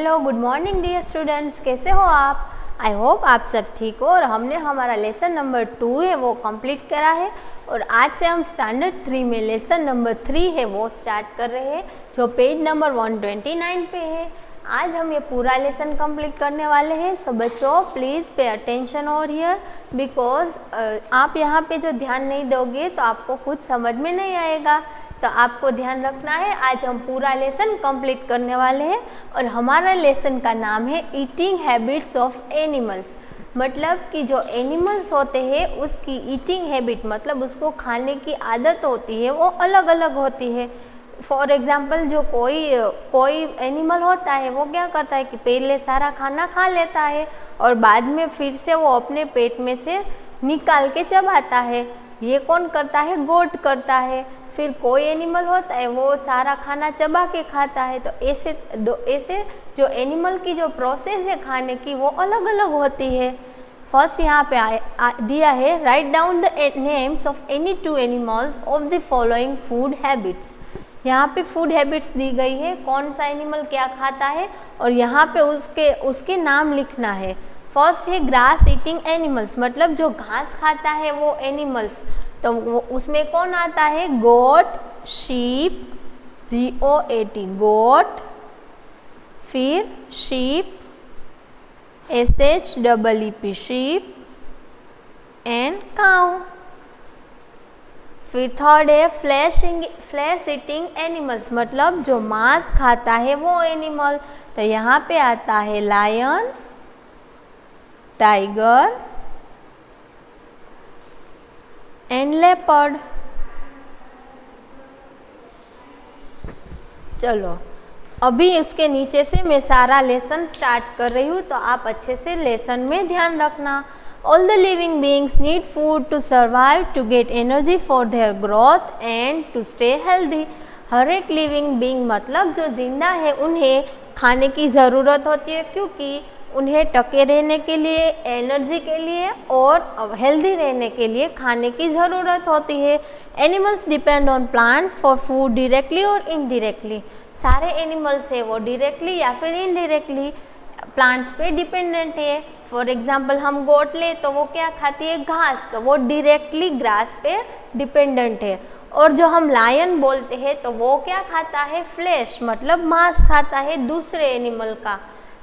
Hello good morning dear students, कैसे हो आप? आई होप आप सब ठीक हो। और हमने हमारा लेसन नंबर 2 है वो कंप्लीट करा है और आज से हम स्टैंडर्ड 3 में लेसन नंबर 3 है वो स्टार्ट कर रहे हैं जो पेज नंबर 129 पे है। आज हम ये पूरा लेसन कंप्लीट करने वाले हैं। सो बच्चों please pay attention over here because आप यहाँ पे जो ध्यान नहीं दोगे तो आपको कुछ समझ में नहीं आएगा, तो आपको ध्यान रखना है। आज हम पूरा लेसन कंप्लीट करने वाले हैं और हमारा लेसन का नाम है ईटिंग हैबिट्स ऑफ एनिमल्स। मतलब कि जो एनिमल्स होते हैं उसकी ईटिंग हैबिट मतलब उसको खाने की आदत होती है वो अलग अलग होती है। फॉर एग्ज़ाम्पल जो कोई एनिमल होता है वो क्या करता है कि पहले सारा खाना खा लेता है और बाद में फिर से वो अपने पेट में से निकाल के चबाता है। ये कौन करता है? गोट करता है। फिर कोई एनिमल होता है वो सारा खाना चबा के खाता है। तो ऐसे जो एनिमल की जो प्रोसेस है खाने की वो अलग अलग होती है। फर्स्ट यहाँ पे दिया है write down the names of any 2 animals of the following food habits. यहाँ पे फूड हैबिट्स दी गई है, कौन सा एनिमल क्या खाता है और यहाँ पे उसके नाम लिखना है। फर्स्ट है ग्रास ईटिंग एनिमल्स, मतलब जो घास खाता है वो एनिमल्स। तो वो उसमें कौन आता है? गोट, शीप, GOAT गोट, फिर sheep, SHEEP sheep and cow. फिर थर्ड है फ्लैश ईटिंग एनिमल्स, मतलब जो मांस खाता है वो एनिमल। तो यहाँ पे आता है लायन, टाइगर एंड लेपर्ड। चलो अभी इसके नीचे से मैं सारा लेसन स्टार्ट कर रही हूँ, तो आप अच्छे से लेसन में ध्यान रखना। All the living beings need food to survive, to get energy for their growth and to stay healthy। हर एक लिविंग बीइंग मतलब जो जिंदा है उन्हें खाने की ज़रूरत होती है, क्योंकि उन्हें टके रहने के लिए, एनर्जी के लिए और हेल्दी रहने के लिए खाने की ज़रूरत होती है। Animals depend on plants for food directly और इनडायरेक्टली। सारे एनिमल्स है वो डायरेक्टली या फिर इनडायरेक्टली प्लांट्स पे डिपेंडेंट है। फॉर एग्जाम्पल हम गोट ले तो वो क्या खाती है? घास, तो वो डायरेक्टली ग्रास पे डिपेंडेंट है। और जो हम लायन बोलते हैं तो वो क्या खाता है? फ्लैश, मतलब मांस खाता है दूसरे एनिमल का।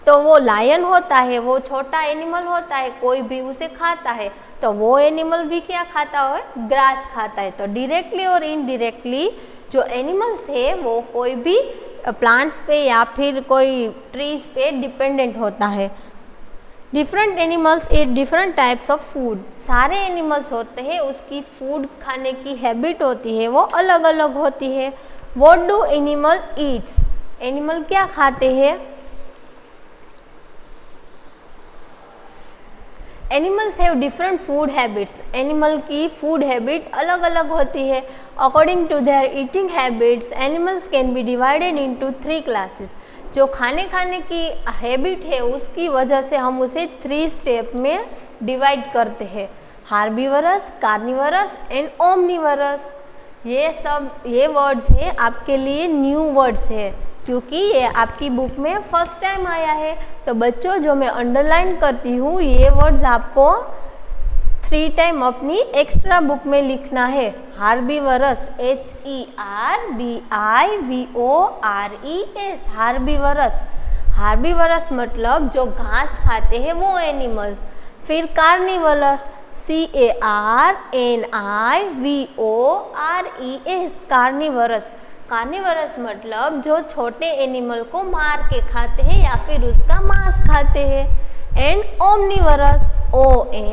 तो वो लायन होता है, वो छोटा एनिमल होता है, कोई भी उसे खाता है, तो वो एनिमल भी क्या खाता है? ग्रास खाता है। तो डायरेक्टली और इनडायरेक्टली जो एनिमल्स है वो कोई भी प्लांट्स पे या फिर कोई ट्रीज पे डिपेंडेंट होता है। Different animals eat different types of food. सारे एनिमल्स होते हैं उसकी फूड खाने की हैबिट होती है वो अलग अलग होती है। What do animal eats? Animal क्या खाते हैं? Animals have different food habits. Animal की फूड हैबिट अलग अलग होती है। According to their eating habits animals can be divided into 3 classes. जो खाने की हैबिट है उसकी वजह से हम उसे 3 स्टेप में डिवाइड करते हैं। हार्बीवरस, कार्निवरस एंड ओमनिवरस। ये वर्ड्स हैं आपके लिए न्यू वर्ड्स है क्योंकि ये आपकी बुक में फर्स्ट टाइम आया है। तो बच्चों जो मैं अंडरलाइन करती हूँ ये वर्ड्स आपको 3 टाइम अपनी एक्स्ट्रा बुक में लिखना है। हार्बीवरस, HERBIVORES, हार्बीवरस। हार्बीवरस मतलब जो घास खाते हैं वो एनिमल। फिर कार्निवरस, CARNIVORES, कार्निवरस। कार्निवरस मतलब जो छोटे एनिमल को मार के खाते हैं या फिर उसका मांस खाते हैं। And ओमनिवरस, OMNIVORES,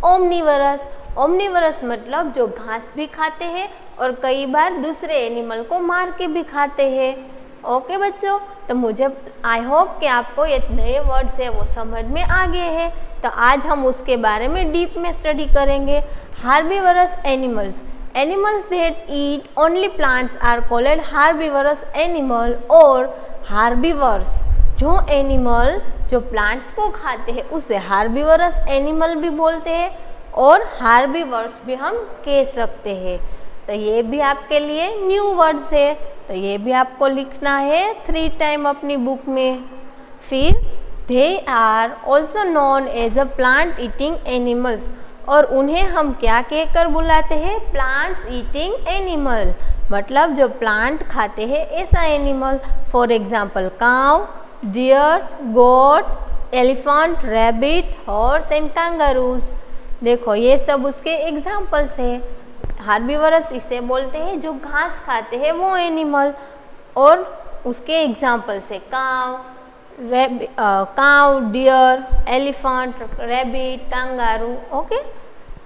ओमनिवरस। ओमनिवरस मतलब जो घास भी खाते हैं और कई बार दूसरे एनिमल को मार के भी खाते हैं। ओके बच्चों, तो मुझे आई होप कि आपको ये नए वर्ड्स है वो समझ में आ गए हैं। तो आज हम उसके बारे में डीप में स्टडी करेंगे। Herbivorous animals, animals that eat only plants are called herbivorous animal और हार्बीवर्स। जो एनिमल जो प्लांट्स को खाते हैं उसे हार्बीवरस एनिमल भी बोलते हैं और हार्बीवर्स भी हम कह सकते हैं। तो ये भी आपके लिए न्यू वर्ड्स है। तो ये भी आपको लिखना है 3 टाइम अपनी बुक में। फिर they are also known as a plant eating animals, और उन्हें हम क्या कहकर बुलाते हैं? प्लांट्स ईटिंग एनिमल, मतलब जो प्लांट खाते हैं ऐसा animal. For example cow, deer, goat, elephant, rabbit, horse and kangaroos. देखो ये सब उसके एग्जाम्पल्स है। हार्बीवरस इसे बोलते हैं जो घास खाते हैं वो एनिमल, और उसके एग्जाम्पल्स है cow, deer, elephant, rabbit, kangaroo. Okay,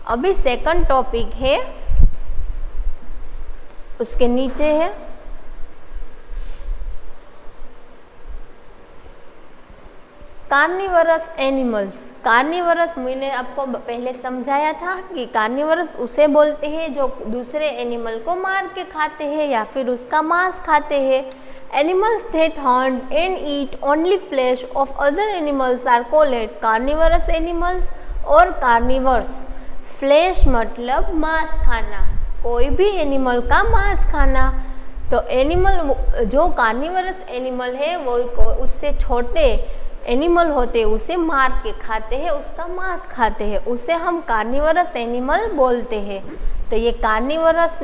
अभी सेकंड टॉपिक है, उसके नीचे है कार्निवरस एनिमल्स। कार्निवरस मैंने आपको पहले समझाया था कि कार्निवरस उसे बोलते हैं जो दूसरे एनिमल को मार के खाते हैं या फिर उसका मांस खाते हैं। Animals that hunt and eat only flesh of other animals are called carnivorous animals और कार्निवर्स। फ्लैश मतलब मांस खाना, कोई भी एनिमल का मांस खाना। तो एनिमल जो कार्निवरस एनिमल है वो उससे छोटे एनिमल होते उसे मार के खाते हैं, उसका मांस खाते हैं, उसे हम कार्निवरस एनिमल बोलते हैं। तो ये कार्निवरस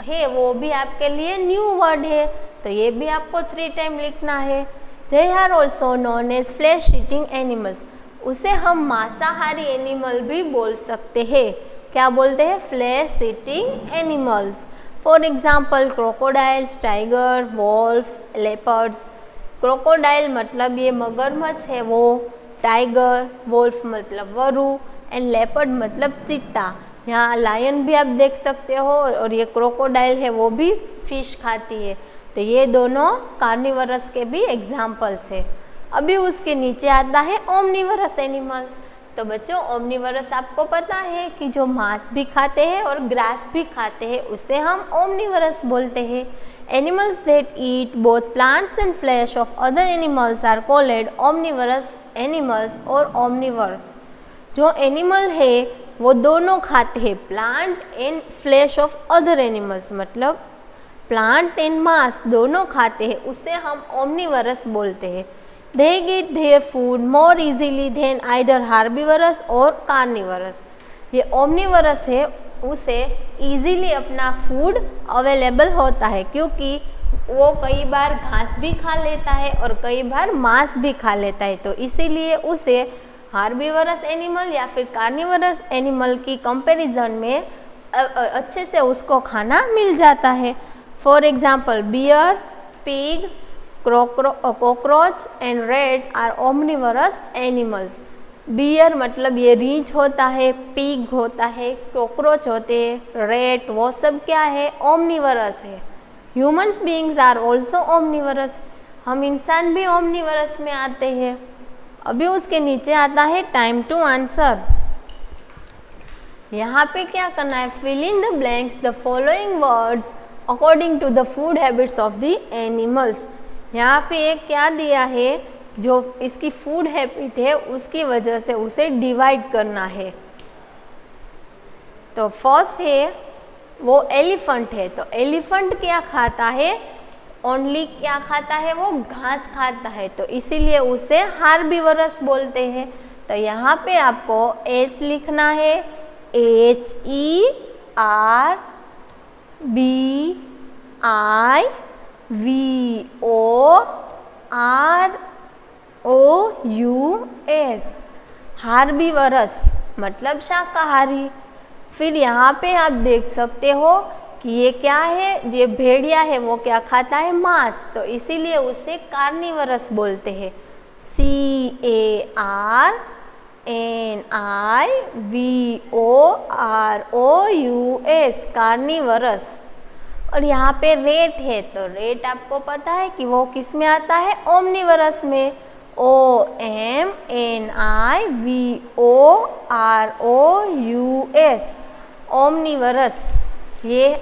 है वो भी आपके लिए न्यू वर्ड है, तो ये भी आपको 3 टाइम लिखना है। They are also known as flesh eating animals, उसे हम मांसाहारी एनिमल भी बोल सकते हैं। क्या बोलते हैं? Flesh eating animals. For example crocodiles, tiger, wolf, leopards. Crocodile मतलब ये मगरमच्छ है वो, टाइगर, वोल्फ मतलब वरु, एंड लेपर्ड मतलब चीता। यहाँ लायन भी आप देख सकते हो, और ये क्रोकोडाइल है वो भी फिश खाती है। तो ये दोनों कार्निवरस के भी एग्जाम्पल्स है। अभी उसके नीचे आता है ओमनिवरस एनिमल्स। तो बच्चों ओमनिवरस आपको पता है कि जो मांस भी खाते हैं और ग्रास भी खाते हैं उसे हम ओमनिवरस बोलते हैं। Animals that eat both plants and flesh of other animals are called omnivorous animals और ओमनिवर्स। जो एनिमल है वो दोनों खाते हैं plant and flesh of other animals, मतलब प्लांट एंड मांस दोनों खाते हैं, उसे हम ओमनिवरस बोलते हैं। They get their food more easily than either herbivorous or carnivorous। ये omnivorous है, उसे easily अपना फूड अवेलेबल होता है क्योंकि वो कई बार घास भी खा लेता है और कई बार मांस भी खा लेता है, तो इसीलिए उसे हार्बीवरस एनिमल या फिर कार्निवरस एनिमल की कंपैरिजन में अच्छे से उसको खाना मिल जाता है। For example bear, pig, cockroach and rat are omnivorous animals. Bear मतलब ये रीछ होता है, पिग होता है, कॉकरोच होते हैं, रेट वो सब क्या है? ओमनिवरस है। ह्यूमन्स बीइंग्स आर ऑल्सो ओमनिवरस, हम इंसान भी ओमनिवरस में आते हैं। अभी उसके नीचे आता है टाइम टू आंसर। यहाँ पे क्या करना है? Fill in the blanks the following words according to the food habits of the animals. यहाँ पे एक क्या दिया है, जो इसकी फूड हैबिट है उसकी वजह से उसे डिवाइड करना है। तो फर्स्ट है वो एलिफेंट है, तो एलिफेंट क्या खाता है? ओनली क्या खाता है? वो घास खाता है, तो इसीलिए उसे हार्बीवरस बोलते हैं। तो यहाँ पे आपको एच लिखना है, HERBIVOROUS, हार्बीवरस मतलब शाकाहारी। फिर यहाँ पे आप देख सकते हो कि ये क्या है? ये भेड़िया है, वो क्या खाता है? मांस, तो इसीलिए उसे कार्निवरस बोलते हैं। CARNIVOROUS, carnivorous. और यहाँ पे रेट है, तो रेट आपको पता है कि वो किस में आता है? ओमनिवरस में। OMNIVOROUS, ओमनिवरस। ये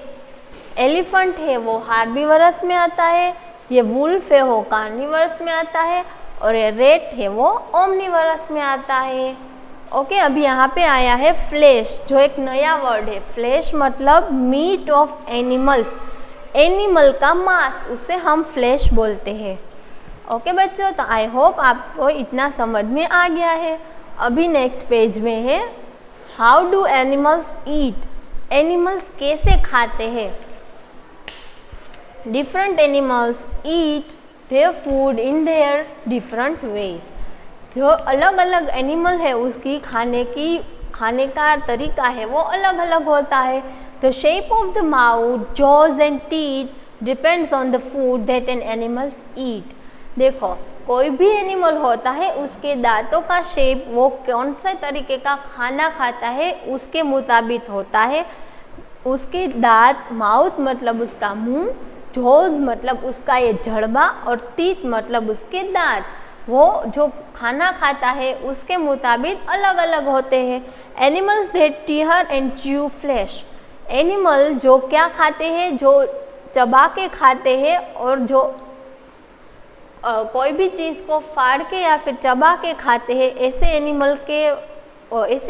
एलिफेंट है वो हार्बीवरस में आता है, ये वुल्फ है वो कार्निवरस में आता है, और ये रेट है वो ओमनिवरस में आता है। ओके, अभी यहाँ पे आया है फ्लैश, जो एक नया वर्ड है। फ्लैश मतलब मीट ऑफ एनिमल्स। एनिमल का मांस, उसे हम फ्लैश बोलते हैं। ओके बच्चों, तो आई होप आपको इतना समझ में आ गया है। अभी नेक्स्ट पेज में है how do animals eat, animals कैसे खाते हैं। Different animals eat their food in their different ways. जो अलग अलग एनिमल है उसकी खाने का तरीका है वो अलग अलग होता है। The shape of the mouth, jaws and teeth depends on the food that an animals eat. देखो, कोई भी एनिमल होता है उसके दांतों का शेप वो कौन से तरीके का खाना खाता है उसके मुताबिक होता है। उसके दांत, माउथ मतलब उसका मुंह, जॉज मतलब उसका ये जड़बा और टीथ मतलब उसके दांत, वो जो खाना खाता है उसके मुताबिक अलग अलग होते हैं। Animals that tear and chew flesh, animal जो क्या खाते हैं, जो चबा के खाते हैं और जो कोई भी चीज़ को फाड़ के या फिर चबा के खाते हैं, ऐसे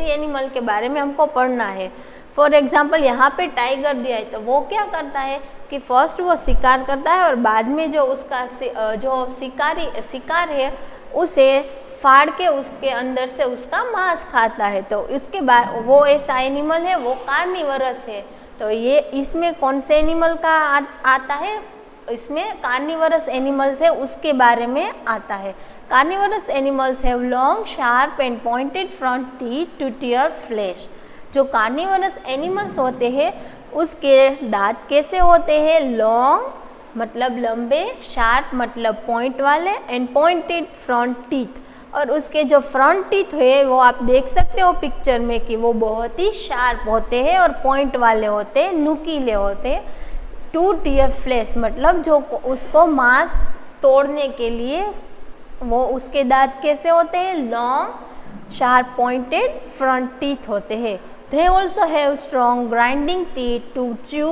एनिमल के बारे में हमको पढ़ना है। फॉर एग्जाम्पल यहाँ पे टाइगर दिया है, तो वो क्या करता है कि फर्स्ट वो शिकार करता है और बाद में जो उसका जो शिकार है उसे फाड़ के उसके अंदर से उसका मांस खाता है। तो इसके बाद वो ऐसा एनिमल है, वो कार्निवरस है। तो ये इसमें कौन से एनिमल का आता है, इसमें कार्निवरस एनिमल्स है उसके बारे में आता है। Carnivorous animals have long sharp and pointed front teeth to tear flesh. जो कार्निवरस एनिमल्स होते हैं उसके दांत कैसे होते हैं, लॉन्ग मतलब लंबे, शार्प मतलब पॉइंट वाले एंड पॉइंटेड फ्रंट टीथ। और उसके जो फ्रंट टीथ है वो आप देख सकते हो पिक्चर में कि वो बहुत ही शार्प होते हैं और पॉइंट वाले होते हैं, नुकीले होते हैं। टू टीयर फ्लैश मतलब जो उसको मांस तोड़ने के लिए वो उसके दांत कैसे होते हैं, long sharp pointed front teeth होते हैं। They also have strong grinding teeth to chew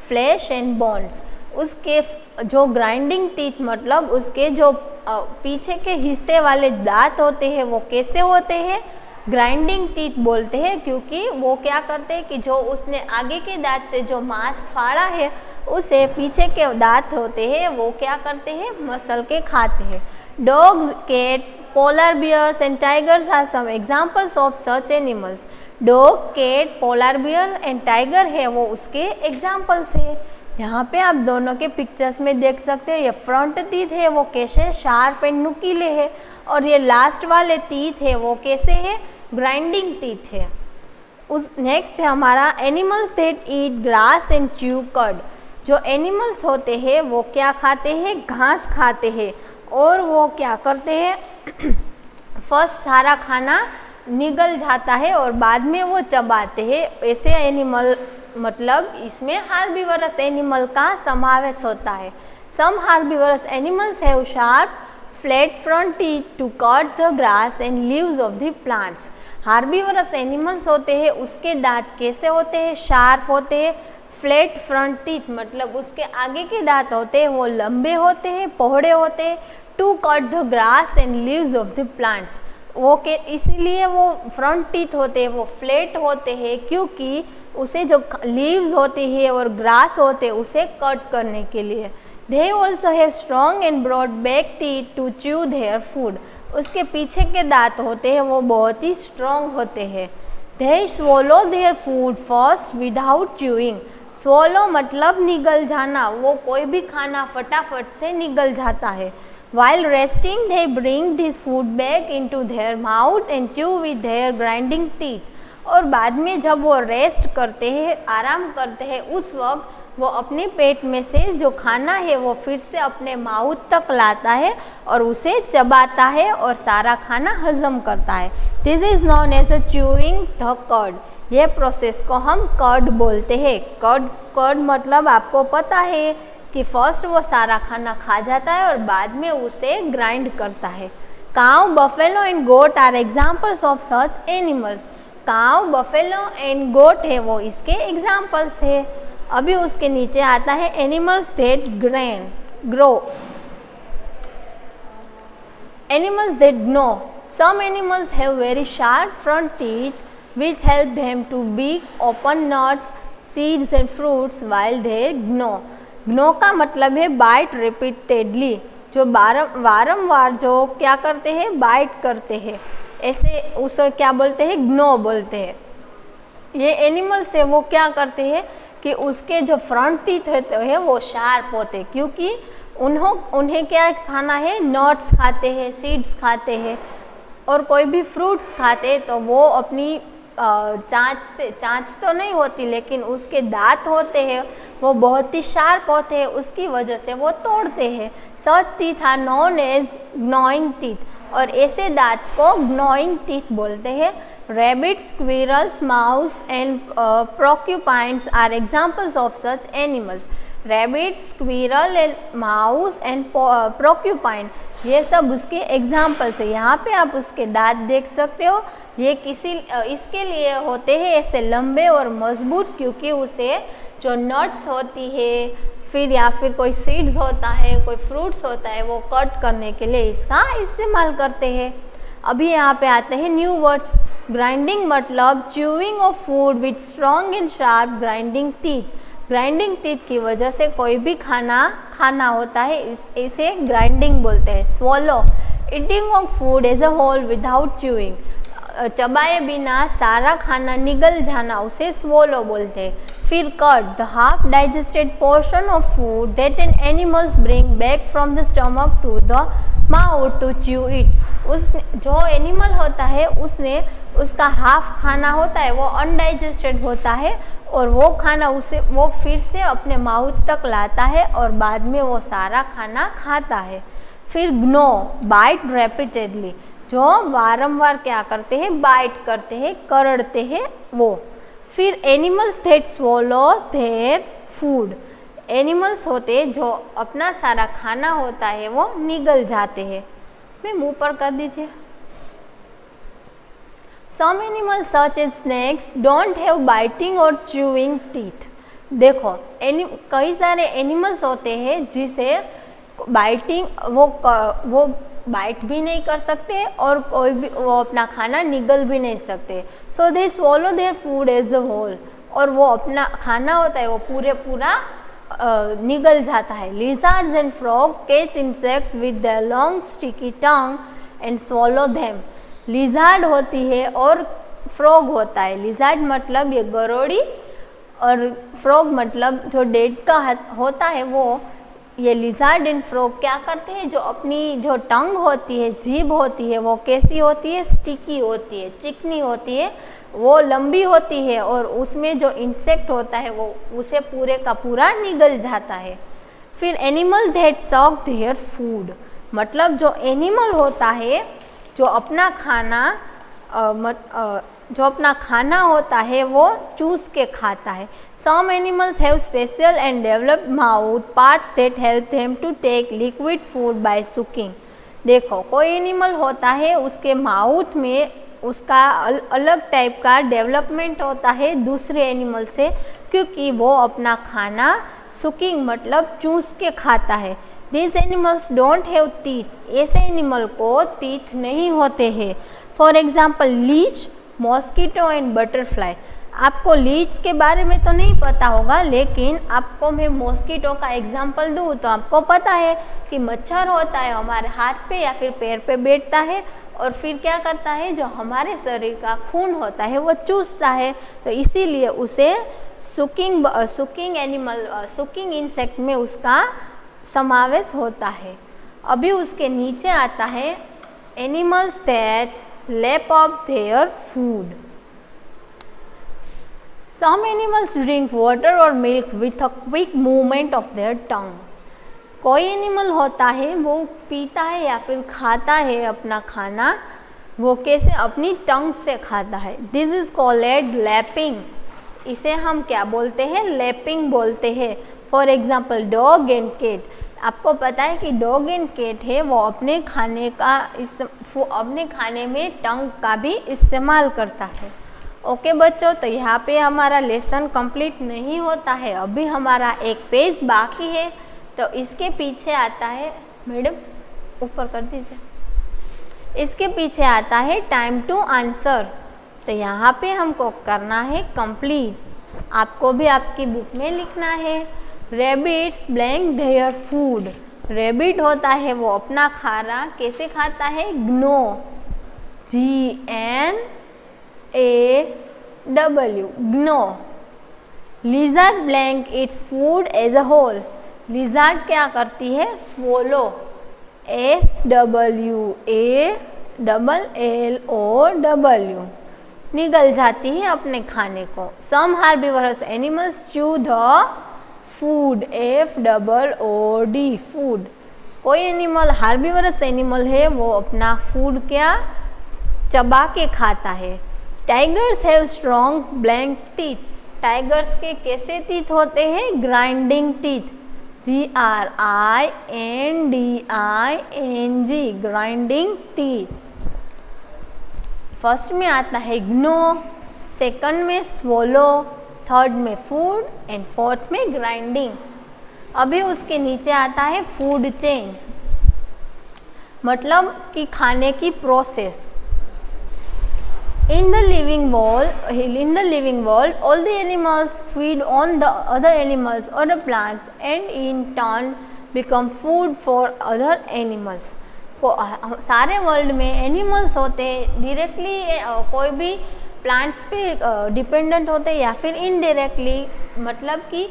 flesh and bones. उसके जो ग्राइंडिंग टीथ मतलब उसके जो पीछे के हिस्से वाले दांत होते हैं वो कैसे होते हैं, ग्राइंडिंग टीथ बोलते हैं, क्योंकि वो क्या करते हैं कि जो उसने आगे के दांत से जो मांस फाड़ा है उसे पीछे के दांत होते हैं वो क्या करते हैं, मसल के खाते हैं। Dogs, cat, polar bears and tigers are some examples of such animals. Dog, cat, polar bear and tiger है वो उसके एग्जाम्पल्स है। यहाँ पे आप दोनों के पिक्चर्स में देख सकते हैं, ये फ्रंट टीथ है वो कैसे शार्प एंड नुकीले है और ये लास्ट वाले टीथ है वो कैसे है, ग्राइंडिंग टीथ है। उस नेक्स्ट है हमारा animals that eat grass and chew कड। जो एनिमल्स होते हैं वो क्या खाते हैं, घास खाते हैं और वो क्या करते हैं फर्स्ट सारा खाना निगल जाता है और बाद में वो चबाते हैं। ऐसे एनिमल मतलब इसमें हार्बीवरस एनिमल का समावेश होता है। Some herbivorous animals have sharp flat front teeth to cut the grass and leaves of the plants. Herbivorous animals होते हैं उसके दांत कैसे होते हैं, शार्प होते हैं। फ्लैट फ्रंट टीथ मतलब उसके आगे के दांत होते हैं वो लंबे होते हैं, पौड़े होते हैं। To cut the grass and leaves of the plants, वो के इसीलिए वो फ्रंट टीथ होते हैं वो फ्लैट होते हैं क्योंकि उसे जो लीव्स होते हैं और ग्रास होते हैं उसे कट करने के लिए। They also have strong and broad back teeth to chew their food. उसके पीछे के दांत होते हैं वो बहुत ही स्ट्रॉन्ग होते हैं। They swallow their food first without chewing. Swallow मतलब निगल जाना, वो कोई भी खाना फटाफट से निगल जाता है। While resting, they bring this food back into their mouth and chew with their grinding teeth. और बाद में जब वो रेस्ट करते हैं, आराम करते हैं, उस वक्त वो अपने पेट में से जो खाना है वो फिर से अपने माउथ तक लाता है और उसे चबाता है और सारा खाना हजम करता है। This is known as a chewing the curd. ये प्रोसेस को हम कर्ड बोलते हैं। कर्ड मतलब आपको पता है कि फर्स्ट वो सारा खाना खा जाता है और बाद में उसे ग्राइंड करता है। Cow, buffalo and goat are examples of such animals. Cow, buffalo and goat है वो इसके एग्जाम्पल्स है। अभी उसके नीचे आता है animals that gnaw. Animals that gnaw. Some animals have very sharp front teeth which help them to pick open nuts, seeds and fruits while they gnaw. ग्नो का मतलब है बाइट रिपीटेडली, जो वारंवार जो क्या करते हैं, बाइट करते हैं, ऐसे उसे क्या बोलते हैं, ग्नो बोलते हैं। ये एनिमल्स है वो क्या करते हैं कि उसके जो फ्रंट टीथ होते हैं वो शार्प होते हैं, क्योंकि उन्हें क्या खाना है, नट्स खाते हैं, सीड्स खाते हैं और कोई भी फ्रूट्स खाते हैं, तो वो अपनी चांच तो नहीं होती, लेकिन उसके दांत होते हैं वो बहुत ही शार्प होते हैं, उसकी वजह से वो तोड़ते हैं। Such teeth are known as gnawing teeth, और ऐसे दांत को ग्नोइंग टीथ बोलते हैं। Rabbits, squirrels, mouse and porcupines are examples of such animals. Rabbit, squirrel and mouse and porcupine, ये सब उसके एग्जाम्पल्स है। यहाँ पे आप उसके दांत देख सकते हो, ये इसके लिए होते हैं ऐसे लंबे और मजबूत, क्योंकि उसे जो नट्स होती है फिर या फिर कोई सीड्स होता है, कोई फ्रूट्स होता है, वो कट करने के लिए इसका इस्तेमाल करते हैं। अभी यहाँ पे आते हैं न्यू वर्ड्स। ग्राइंडिंग मतलब chewing of food with strong and sharp grinding teeth. Grinding teeth की वजह से कोई भी खाना होता है, इसे ग्राइंडिंग बोलते हैं। Swallow, eating of food as a whole without chewing, चबाए बिना सारा खाना निगल जाना, उसे स्वॉलो बोलते हैं। फिर cud, the half digested portion of food that an animals bring back from the stomach to the mouth to chew it. जो एनिमल होता है उसका हाफ खाना होता है वो अनडाइजेस्टेड होता है, और वो खाना वो फिर से अपने माउथ तक लाता है और बाद में वो सारा खाना खाता है। फिर ग्नो, बाइट रेपिटेडली, जो वारंवार क्या करते हैं, बाइट करते हैं, करड़ते हैं वो। फिर animals that swallow their food, animals होते जो अपना सारा खाना होता है वो निगल जाते हैं। मैं मुंह पर कर दीजिए। Some animals such as snakes don't have biting or chewing teeth. देखो कई सारे एनिमल्स होते हैं जिसे बाइटिंग वो बाइट भी नहीं कर सकते और कोई भी वो अपना खाना निगल भी नहीं सकते। सो दे swallow their food as a whole, और वो अपना खाना होता है वो पूरा निगल जाता है। Lizards and frogs catch insects with their long sticky tongue and swallow them. Lizard होती है और फ्रॉग होता है। लिजार्ड मतलब ये गरोड़ी, और फ्रॉग मतलब जो डेड का होता है वो। ये लिजार्ड एंड फ्रॉग क्या करते हैं, जो अपनी जो टंग होती है, जीभ होती है, वो कैसी होती है, स्टिकी होती है, चिकनी होती है, वो लंबी होती है, और उसमें जो इंसेक्ट होता है वो उसे पूरे का पूरा निगल जाता है। फिर animal that suck their food, मतलब जो एनिमल होता है जो अपना खाना होता है वो चूस के खाता है। Some animals have special and developed mouth parts that help them to take liquid food by sucking. देखो कोई एनिमल होता है उसके माउथ में उसका अलग टाइप का डेवलपमेंट होता है दूसरे एनिमल से, क्योंकि वो अपना खाना सुकिंग मतलब चूस के खाता है। These animals don't have teeth. ऐसे एनिमल को टीथ नहीं होते हैं। For example leech, mosquito and butterfly. आपको लीच के बारे में तो नहीं पता होगा, लेकिन आपको मैं मॉस्किटो का एग्जाम्पल दूँ तो आपको पता है कि मच्छर होता है हमारे हाथ पे या फिर पैर पे बैठता है और फिर क्या करता है, जो हमारे शरीर का खून होता है वो चूसता है, तो इसीलिए उसे सुकिंग इंसेक्ट में उसका समावेश होता है। अभी उसके नीचे आता है animals that lap up their food. Some animals drink water और milk with a quick movement of their tongue. कोई एनिमल होता है वो पीता है या फिर खाता है अपना खाना, वो कैसे, अपनी टंग से खाता है। This is called lapping. इसे हम क्या बोलते हैं, लैपिंग बोलते हैं। For example dog and cat. आपको पता है कि डॉग एंड कैट है वो अपने खाने में टंग का भी इस्तेमाल करता है। ओके बच्चों, तो यहाँ पे हमारा लेसन कंप्लीट नहीं होता है, अभी हमारा एक पेज बाकी है। तो इसके पीछे आता है, मैडम ऊपर कर दीजिए, इसके पीछे आता है टाइम टू आंसर। तो यहाँ पे हमको करना है कंप्लीट। आपको भी आपकी बुक में लिखना है rabbits blank their food. Rabbit होता है वो अपना खाना कैसे खाता है? Gnaw, GNAW, gnaw. Lizard blank its food as a whole. Lizard क्या करती है? स्वोलो, SWALLOW, निगल जाती है अपने खाने को। Some herbivorous animals chew the food, FOOD, food. कोई एनिमल हार्बिवरस एनिमल है वो अपना फूड क्या चबा के खाता है। Tigers have strong blank teeth. Tigers के कैसे टीथ होते हैं? Grinding teeth, GRINDING, grinding teeth. First में आता है ग्नो, सेकंड में स्वोलो, थर्ड में फूड एंड फोर्थ में ग्राइंडिंग। अभी उसके नीचे आता है फूड चेन, मतलब कि खाने की process. In the living world, all the animals feed on the other animals or the plants and in turn become food for other animals. सारे वर्ल्ड में एनिमल्स होते हैं, डायरेक्टली कोई भी प्लांट्स पे डिपेंडेंट होते हैं या फिर इनडायरेक्टली, मतलब कि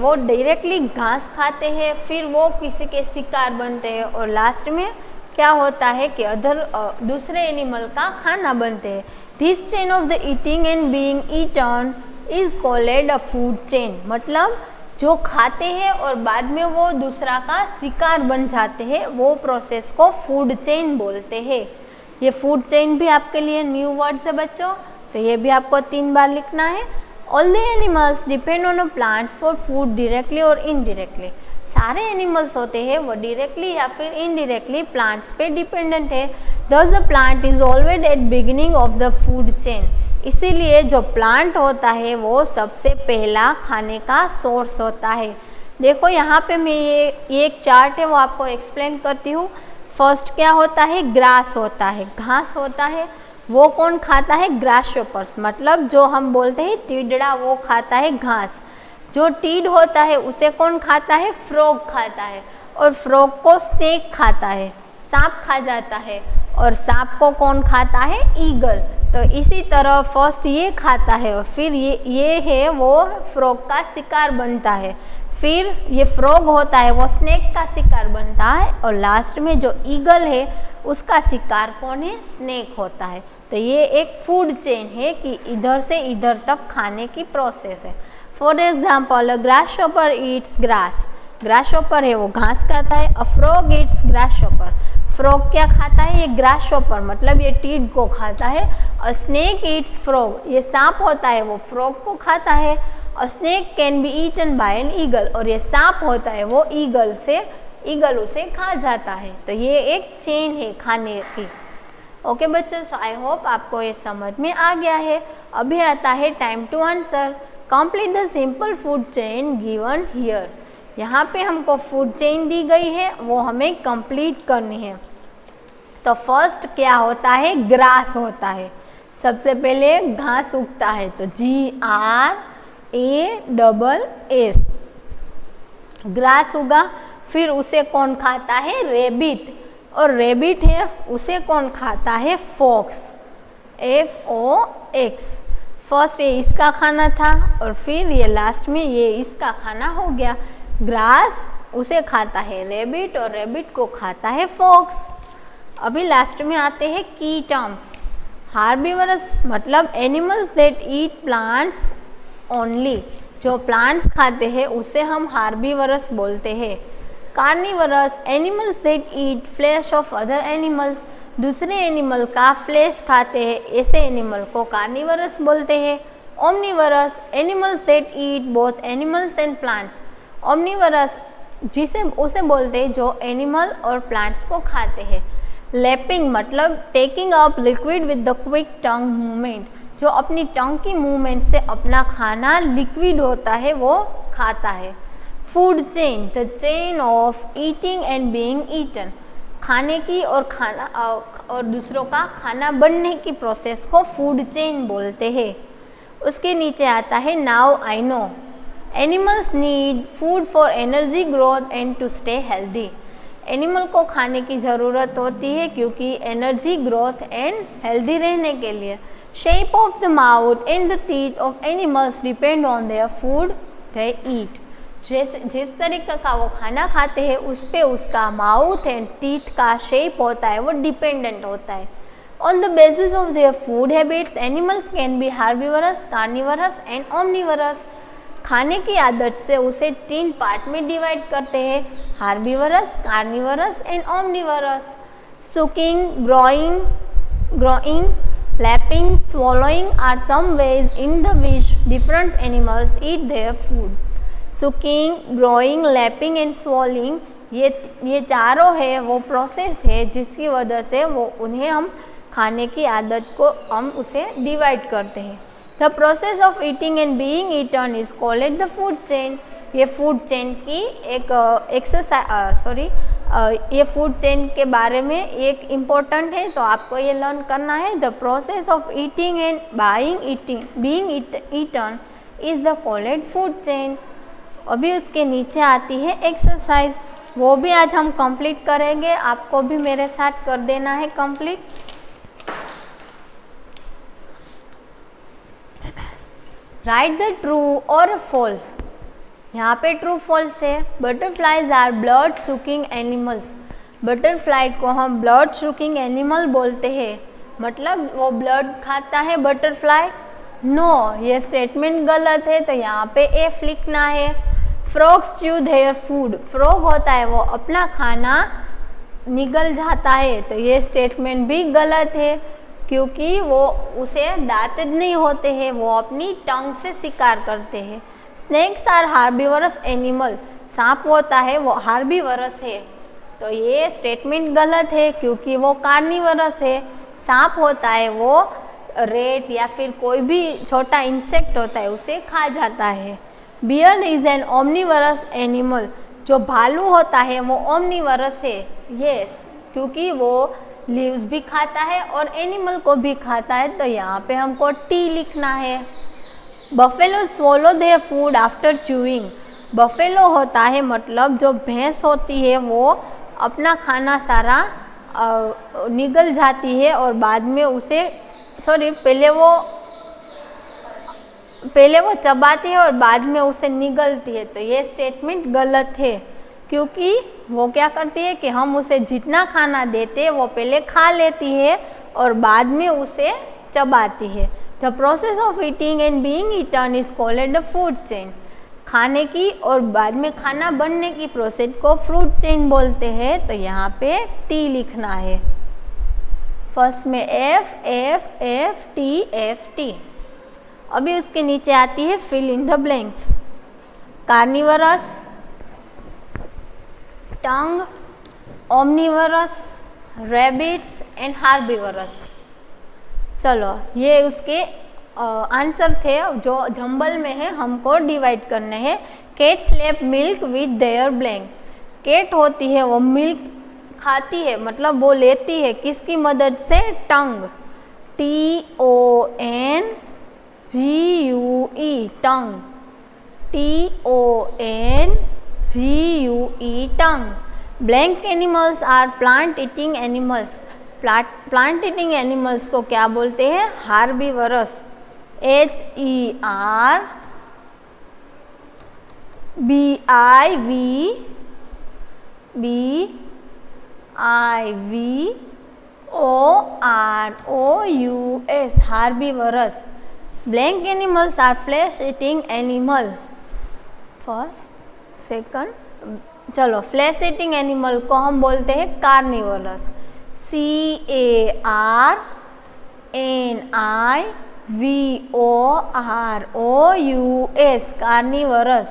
वो डायरेक्टली घास खाते हैं, फिर वो किसी के शिकार बनते हैं और लास्ट में क्या होता है कि दूसरे एनिमल का खाना बनते हैं। This chain of the eating and being eaten is called a food chain, मतलब जो खाते हैं और बाद में वो दूसरा का शिकार बन जाते हैं, वो प्रोसेस को फूड चेन बोलते हैं। ये फूड चेन भी आपके लिए न्यू वर्ड्स है बच्चों, तो ये भी आपको 3 बार लिखना है। All the animals depend on a plants for food directly और इनडायरेक्टली। सारे एनिमल्स होते हैं वो डायरेक्टली या फिर इनडायरेक्टली प्लांट्स पे डिपेंडेंट है। दस the plant is always at beginning of the food chain, इसीलिए जो प्लांट होता है वो सबसे पहला खाने का सोर्स होता है। देखो यहाँ पे मैं ये एक चार्ट है वो आपको एक्सप्लेन करती हूँ। फर्स्ट क्या होता है? ग्रास होता है, घास होता है। वो कौन खाता है? ग्रासहोपर्स, मतलब जो हम बोलते हैं टिड्डा, वो खाता है घास। जो टीड होता है उसे कौन खाता है? फ्रॉग खाता है, और फ्रॉग को स्नेक खाता है, सांप खा जाता है। और सांप को कौन खाता है? ईगल। तो इसी तरह फर्स्ट ये खाता है और फिर ये है वो फ्रॉग का शिकार बनता है, फिर ये फ्रॉग होता है वो स्नेक का शिकार बनता है, और लास्ट में जो ईगल है उसका शिकार कौन है? स्नेक होता है। तो ये एक फूड चेन है कि इधर से इधर तक खाने की प्रोसेस है। For example, a grasshopper eats grass. Grasshopper है वो घास खाता है। A frog eats grasshopper, frog क्या खाता है? ये ग्रासहोपर, मतलब ये टीड को खाता है। अ स्नेक ईट्स फ्रॉग, ये सांप होता है वो फ्रॉग को खाता है। A snake can be eaten by an eagle, और ये सांप होता है वो ईगल उसे खा जाता है। तो ये एक चेन है खाने की। ओके बच्चों, सो आई होप आपको ये समझ में आ गया है। अभी आता है time to answer. Complete the simple food chain given here. यहाँ पे हमको फूड चेन दी गई है, वो हमें कंप्लीट करनी है। तो फर्स्ट क्या होता है? ग्रास होता है। सबसे पहले घास उगता है, तो GRASS, ग्रास उगा। फिर उसे कौन खाता है? रेबिट, और रेबिट है उसे कौन खाता है? Fox, FOX। फर्स्ट ये इसका खाना था और फिर ये लास्ट में ये इसका खाना हो गया। ग्रास उसे खाता है रेबिट और रेबिट को खाता है फॉक्स। अभी लास्ट में आते हैं की टर्म्स। हार्बिवरस मतलब animals that eat plants only, जो प्लांट्स खाते हैं उसे हम हार्बिवरस बोलते हैं। Carnivorous animals that eat flesh of other animals, दूसरे एनिमल का फ्लैश खाते हैं, ऐसे एनिमल को कार्निवरस बोलते हैं। Omnivorous animals that eat both animals and plants, omnivorous उसे बोलते हैं जो एनिमल और प्लांट्स को खाते हैं। लैपिंग मतलब taking up liquid with the quick tongue movement, जो अपनी टंग की मूवमेंट से अपना खाना लिक्विड होता है वो खाता है। Food chain, the chain of eating and being eaten, खाने की और दूसरों का खाना बनने की प्रोसेस को फूड चेन बोलते हैं। उसके नीचे आता है now I know. Animals need food for energy growth and to stay healthy. Animal को खाने की ज़रूरत होती है क्योंकि एनर्जी ग्रोथ एंड हेल्दी रहने के लिए। Shape of the mouth and the teeth of animals depend on their food they eat. जिस तरीके का वो खाना खाते हैं उस पे उसका माउथ एंड टीथ का शेप होता है, वो डिपेंडेंट होता है। On the basis of their food habits animals can be herbivorous, carnivorous and omnivorous. खाने की आदत से उसे 3 पार्ट में डिवाइड करते हैं, herbivorous, carnivorous and omnivorous. Sucking, gnawing, lapping, swallowing are some ways in the which different animals eat their food. सुकिंग, gnawing, lapping and swallowing ये चारों है वो प्रोसेस है जिसकी वजह से वो उन्हें हम खाने की आदत को हम उसे डिवाइड करते हैं। The process of eating and being eaten is called the food chain. ये फूड चेन की एक ये फूड चेन के बारे में एक इम्पोर्टेंट है, तो आपको ये लर्न करना है। The process of eating and being eaten is the called food chain. अभी उसके नीचे आती है एक्सरसाइज, वो भी आज हम कंप्लीट करेंगे, आपको भी मेरे साथ कर देना है कंप्लीट। राइट द ट्रू और फॉल्स। यहाँ पे ट्रू फॉल्स है। Butterflies are blood sucking animals. Butterfly को हम ब्लड सुकिंग एनिमल बोलते हैं, मतलब वो ब्लड खाता है बटरफ्लाई। नो, ये स्टेटमेंट गलत है, तो यहाँ पे एफ लिखना है। Frogs chew their food. Frog होता है वो अपना खाना निगल जाता है, तो ये स्टेटमेंट भी गलत है क्योंकि वो उसे दांत नहीं होते हैं, वो अपनी टंग से शिकार करते हैं। Snakes are herbivorous animal. सांप होता है वो हार्बिवरस है, तो ये स्टेटमेंट गलत है क्योंकि वो कार्निवरस है। सांप होता है वो रेट या फिर कोई भी छोटा इंसेक्ट होता है उसे खा जाता है। Bear is an omnivorous animal. जो भालू होता है वो ओमनिवरस है, यस, क्योंकि वो लीव्स भी खाता है और एनिमल को भी खाता है, तो यहाँ पे हमको टी लिखना है। Buffalo swallow their food after chewing. Buffalo होता है मतलब जो भैंस होती है वो अपना खाना सारा निगल जाती है और बाद में उसे पहले वो चबाती है और बाद में उसे निगलती है, तो ये स्टेटमेंट गलत है क्योंकि वो क्या करती है कि हम उसे जितना खाना देते हैं वो पहले खा लेती है और बाद में उसे चबाती है। The process of eating and being eaten is called the food chain. खाने की और बाद में खाना बनने की प्रोसेस को फ्रूट चेन बोलते हैं, तो यहाँ पे टी लिखना है। फर्स्ट में एफ एफ एफ टी। अभी उसके नीचे आती है fill in the blanks. Carnivorous, tongue, omnivorous, rabbits and herbivorous. चलो, ये उसके आंसर थे जो जंबल में है, हमको डिवाइड करने हैं। Cat slap milk with their blank. Cat होती है वो मिल्क खाती है, मतलब वो लेती है किसकी मदद से? Tongue, TONGUE, tongue, TONGUE, tongue. Blank animals are plant eating animals. Plant eating animals को क्या बोलते हैं? Herbivorous, HERBIVOROUS, herbivorous. Blank animals are flesh eating animal. First, second, चलो फ्लैश ईटिंग एनिमल को हम बोलते हैं carnivorous, CARNIVOROUS, carnivorous.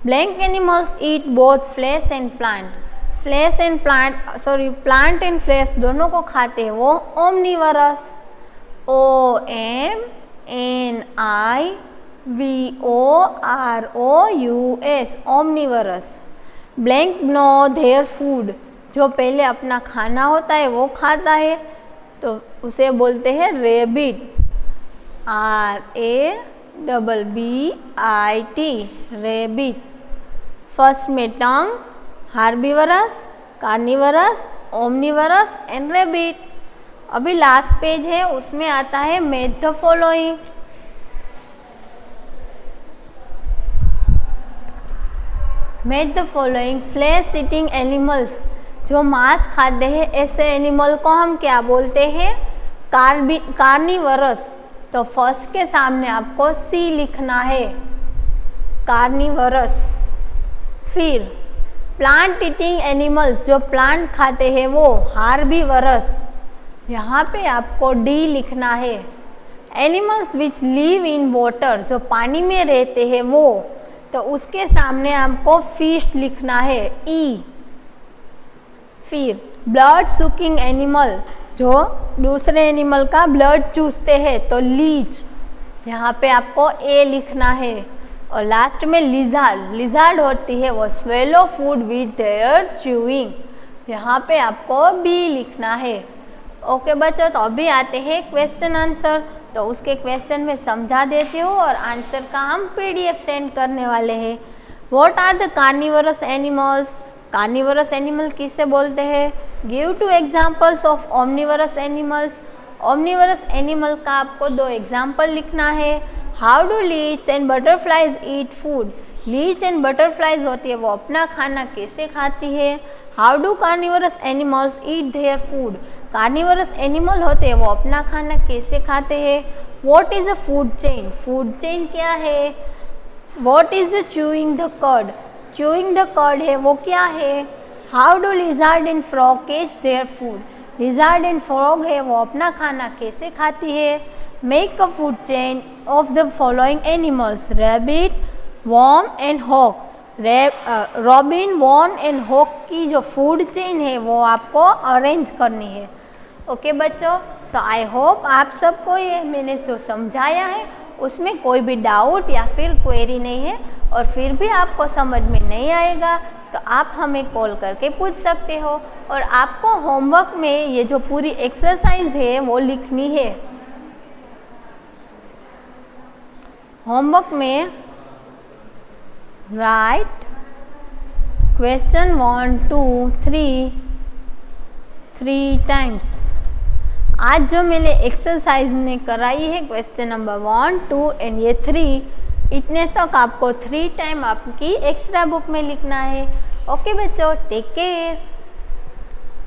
Blank animals eat both flesh and plant. Plant and flesh दोनों को खाते हैं वो omnivorous, OMNIVOROUS, omnivorous. Blank gnaw their food. जो पहले अपना खाना होता है वो खाता है, तो उसे बोलते हैं रेबिट, RABBIT रेबिट। फर्स्ट में टंग, हार्बीवरस, कार्निवरस, ओमनिवरस एंड रेबिट। अभी लास्ट पेज है, उसमें आता है match the following. Match the following flash eating animals. जो मांस खाते हैं ऐसे एनिमल को हम क्या बोलते हैं? कार्निवरस। तो फर्स्ट के सामने आपको सी लिखना है, कार्निवरस। फिर प्लांट ईटिंग एनिमल्स, जो प्लांट खाते हैं वो हार्बीवरस। यहाँ पे आपको डी लिखना है। Animals which live in water, जो पानी में रहते हैं वो, तो उसके सामने आपको फिश लिखना है, ई। फिर ब्लड सुकिंग एनिमल, जो दूसरे एनिमल का ब्लड चूसते हैं, तो लीच। यहाँ पे आपको ए लिखना है। और लास्ट में लिजार्ड। लिजार्ड होती है वो swallow food with their chewing. यहाँ पे आपको बी लिखना है। ओके बच्चों, तो अभी आते हैं क्वेश्चन आंसर। तो उसके क्वेश्चन में समझा देती हूँ और आंसर का हम PDF सेंड करने वाले हैं। What are the carnivorous animals? Carnivorous animal किसे बोलते हैं? Give 2 examples of omnivorous animals. Omnivorous animal का आपको 2 एग्जाम्पल लिखना है। How do leech and butterflies eat food? Leech and butterflies होती है वो अपना खाना कैसे खाती है? How do carnivorous animals eat their food? Carnivorous animal होते हैं वो अपना खाना कैसे खाते हैं? What is a food chain? Food chain क्या है? What is chewing the curd? Chewing the curd है वो क्या है? How do lizard and frog catch their food? Lizard and frog है वो अपना खाना कैसे खाती है? Make a food chain of the following animals, rabbit, worm and hawk. Robin, worm and hawk की जो फूड चेन है वो आपको अरेंज करनी है। ओके बच्चों, सो आई होप आप सबको ये मैंने जो समझाया है उसमें कोई भी डाउट या फिर क्वेरी नहीं है। और फिर भी आपको समझ में नहीं आएगा तो आप हमें कॉल करके पूछ सकते हो। और आपको होमवर्क में ये जो पूरी एक्सरसाइज है वो लिखनी है। होमवर्क में राइट क्वेश्चन 1, 2, 3 टाइम्स। आज जो मैंने एक्सरसाइज में कराई है क्वेश्चन नंबर 1, 2 एंड ये 3, इतने तक आपको 3 टाइम आपकी एक्स्ट्रा बुक में लिखना है। ओके बच्चों, टेक केयर।